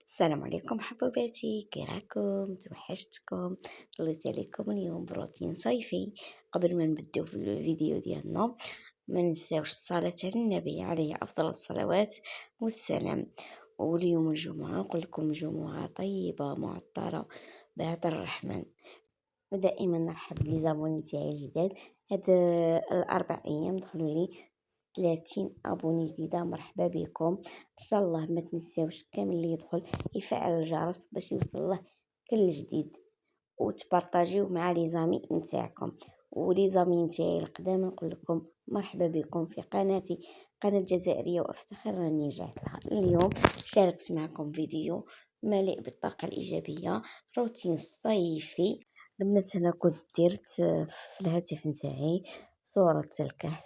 السلام عليكم حبوباتي، كي راكم؟ توحشتكم. طليت عليكم اليوم بروتين صيفي. قبل ما نبداو في الفيديو ديالنا ما ننساوش الصلاة على النبي عليه افضل الصلوات والسلام. واليوم الجمعة نقول لكم جمعة طيبة معطرة بعطر الرحمن. ودائما نرحب لي زابوني تاعي الجداد. هاد الاربع ايام دخلوا لي 30 ابوني جديده، مرحبا بكم. ان شاء الله ما تنساوش كامل اللي يدخل يفعل الجرس باش يوصل له كل جديد، وتبارطاجيو مع لي زامي نتاعكم. ولي زامي نتاعي القدام نقول لكم مرحبا بكم في قناتي، قناه جزائريه وافتخر راني رجعت لها اليوم. شاركت معكم فيديو مليء بالطاقه الايجابيه، روتين صيفي. البنات انا كنت درت في الهاتف نتاعي صورة الكهف،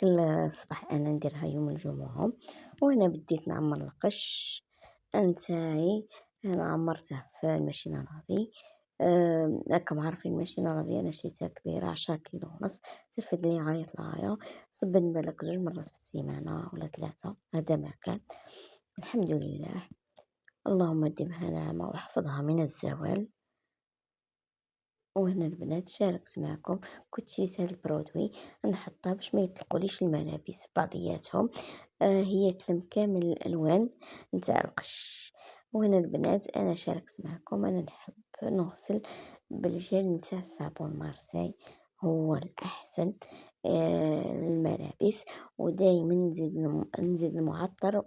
كل صباح انا نديرها يوم الجمعة. وانا بديت نعمر القش نتاعي. انا عمرته في الماشينة لافي. راكم عارفين الماشينة لافي انا شريتها كبيرة 10 كيلو ونص، ترفد لي غاية الغاية. صبن بالك 2 مرات في السيمانة ولا 3، هذا ما كان. الحمد لله، اللهم دمها نعمة واحفظها من الزوال. وهنا البنات شاركت معكم، كنت شريت هاد البرودوي نحطها باش ما يطلقوليش الملابس بعضياتهم. هي تلم كامل الالوان نتاع القش. وهنا البنات انا شاركت معكم، انا نحب نغسل بالجل نتاع صابون مارسي، هو الاحسن للملابس. ودايما نزيد المعطر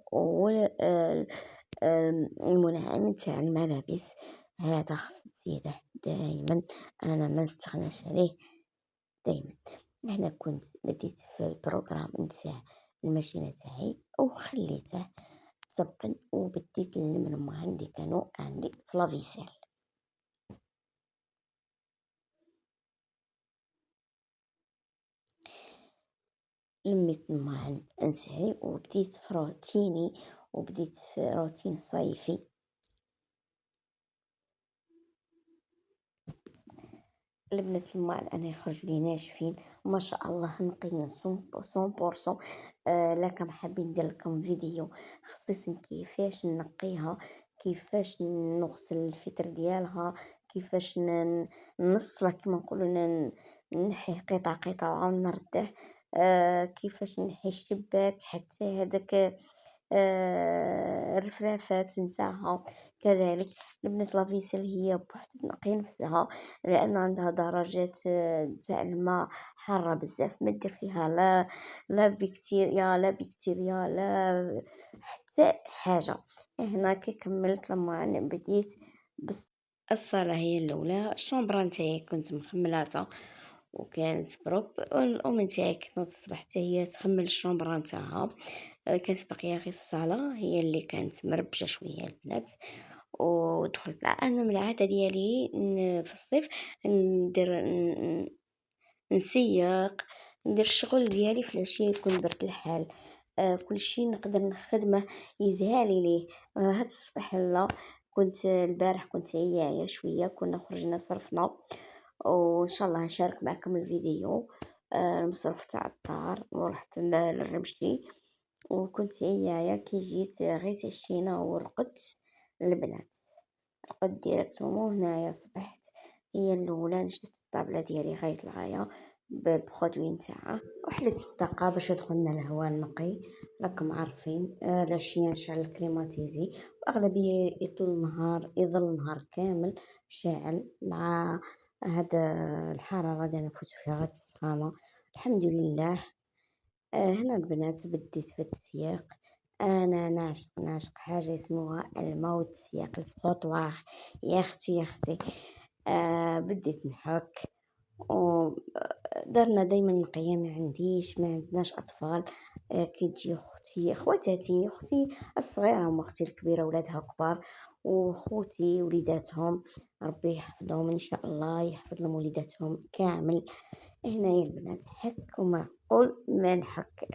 المنعم نتاع الملابس، هذا خص تزيده دائما، انا ما نستغناش عليه دائما. هنا كنت بديت في البروغرام نتاع الماشينه تاعي وخليته تصبن، وبديت نلم عندي كانوا عندي في لافيسيل. لميت الماعن نتاعي وبديت في روتيني، وبديت في روتين صيفي. البنات الماعن انا يخرجوا لي ناشفين ما شاء الله، نقيين 100%. لكم حابين ندير لكم فيديو خصيصا كيفاش نقيها، كيفاش نغسل الفطر ديالها، كيفاش نصله كما نقولوا نحيه قطع قطع وعاود نرده. كيفاش نحي الشباك حتى هذاك الرفرافات نتاعها. كذلك البنات لافيسيل هي بوحدها تنقي نفسها، لان عندها درجات تاع الماء حارة بزاف، ما دير فيها لا بكتيريا لا حتى حاجة. هنا كي كملت لما أنا بديت بس الصالة هي الأولى. الشومبرا نتاعي كنت مخملاتها وكانت بروب، والأم نتاعي كي تنوض الصباح حتى هي تخمل الشومبرا نتاعها. كانت باقية غير الصالة هي اللي كانت مربجة شوية البنات. ودخلت انا من العاده ديالي في الصيف ندير نسيق، ندير الشغل ديالي في العشيه يكون برد الحال. كل شيء نقدر نخدمه يزهالي ليه. هاد الصباح لا، كنت البارح كنت عياية شويه، كنا خرجنا صرفنا، وان شاء الله نشارك معكم الفيديو. المصرف تاع الدار ورحت للرمشي، وكنت عياية كي جيت غير تعشينا ورقدت. البنات رقدت ديريكتومون، وهنايا صبحت هي الاولى نشدت الطابله ديالي غايه الغايه بالبرودوي نتاعها، وحلت الطاقه باش يدخلنا الهواء النقي. راكم عارفين العشيه نشعل الكليماتيزي، واغلبيه يظل النهار كامل شاعل مع هذا الحراره اللي نفوت فيها غير السخانه. الحمد لله. هنا البنات بديت في التسياق. انا نعشق حاجه اسمها الموت السياق الفوطواغ. يا اختي يا اختي، بديت نحك. ودرنا دايما نقيه، ما عنديش، ما عندناش اطفال. كي تجي اختي الصغيره واختي الكبيره ولادها كبار، وخوتي وليداتهم ربي يحفظهم ان شاء الله، يحفظ لهم وليداتهم كامل. هنايا البنات حك ومعقول ما نحك.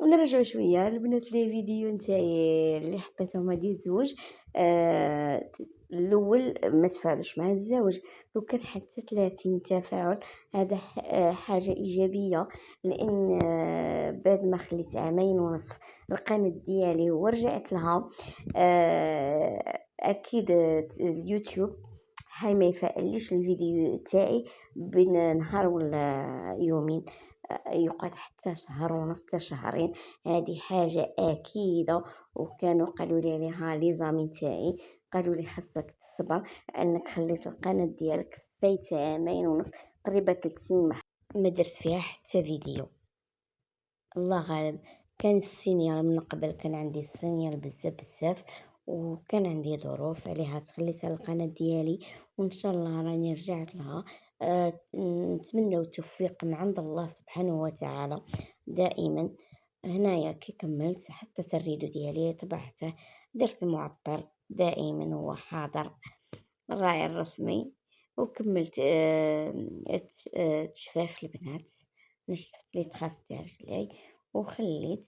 ونرجع شويه البنات لي فيديو نتاعي اللي حطيتهم هادي زوج. الاول ما تفاعلوش مع الزوج، لو كان حتى 30 تفاعل هذا حاجه ايجابيه، لان بعد ما خليت عامين ونصف القناة ديالي ورجعت لها، اكيد اليوتيوب حال ما يفعليش الفيديو تاعي بين نهار ولا يومين، يقعد حتى شهر ونص حتى شهرين. هذه حاجة أكيدة، وكانوا قالوا لي عليها لي زامي تاعي، قالوا لي خاصك تصبر لأنك خليت القناة ديالك فايتة عامين ونص، قريبة 3 سنين ما درت فيها حتى فيديو. الله غالب، كان السينيال من قبل، كان عندي السينيال بزاف وكان عندي ظروف عليها تخليت القناة ديالي، وان شاء الله راني رجعت لها. نتمنى التوفيق من عند الله سبحانه وتعالى دائما. هنايا كي كملت حتى الريدو ديالي طبعته، درت المعطر دائما هو حاضر، الراعي الرسمي، وكملت تشفاف البنات، نشفت لي تخاص تاع رجلي وخليت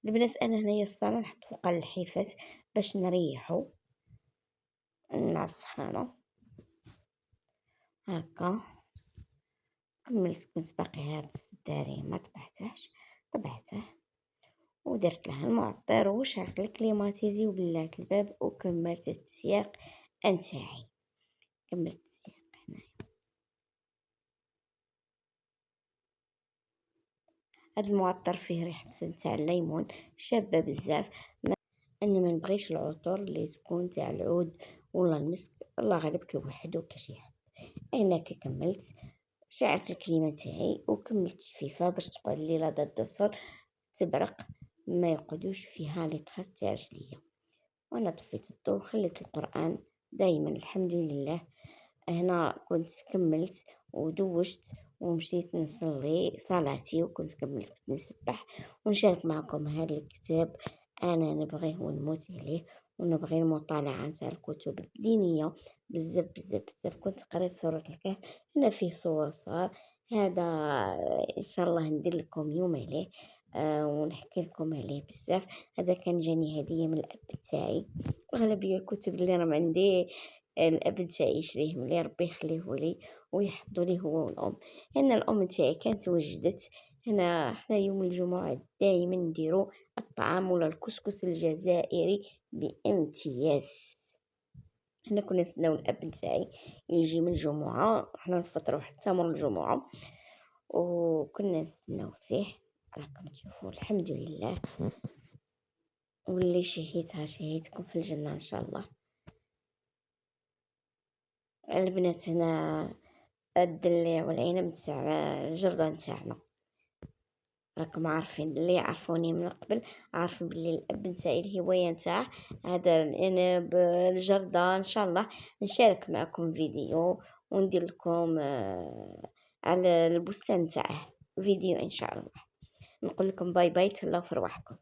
البنات. انا هنايا الصاله نحط فوق الحيفات باش نريحو مع السخانه هكا. كملت، كنت باقي هاد الداري ما طبعته ودرت لها المعطر وشعلت الكليماتيزي وبلعت الباب وكملت التسياق نتاعي. كملت التسياق هنايا. هاد المعطر فيه ريحة تاع الليمون شابة بزاف، أنا ما نبغيش العطور اللي تكون تاع العود ولا المسك، الله غالب كيوحدو كشي حد. أنا كي كملت شعلت الكريمة تاعي وكملت تجفيفها باش تقعد لي لا دات دو سول تبرق، ما يقعدوش فيها لي تخاص تاع رجليا. وانا طفيت الضوء وخليت القرآن دايما الحمد لله. هنا كنت كملت ودوشت ومشيت نصلي صلاتي، وكنت كملت كنت نسبح ونشارك معكم هذا الكتاب. انا نبغيه ونموت عليه، ونبغي المطالعة نتاع الكتب الدينية بزاف. كنت قريت سورة الكهف، هنا فيه صور صغار، هذا ان شاء الله ندير لكم يوم عليه ونحكي لكم عليه بزاف. هذا كان جاني هدية من الأب تاعي، أغلبية الكتب اللي راهم عندي الأب تاعي يشريهم لي، ربي يخليه لي ويحفظو لي هو والأم. هنا الأم تاعي كانت وجدت هنا. حنا يوم الجمعة دائما نديرو الطعام ولا الكسكس الجزائري بامتياز. حنا كنا نستناو الأب تاعي يجي من الجمعة، حنا نفطرو حتى مور الجمعة وكنا نستناو فيه. راكم تشوفوا الحمد لله، واللي شهيتكم في الجنة إن شاء الله. البنات هنا الدليع والعنب تاع الجردة نتاعنا، راكم عارفين اللي يعرفوني من قبل عارفين بلي الاب نتاعي الهوايه نتاع هذا العنب الجردة. ان شاء الله نشارك معكم فيديو وندير لكم على البستان نتاعه فيديو ان شاء الله. نقول لكم باي باي، تهلاو في رواحكم.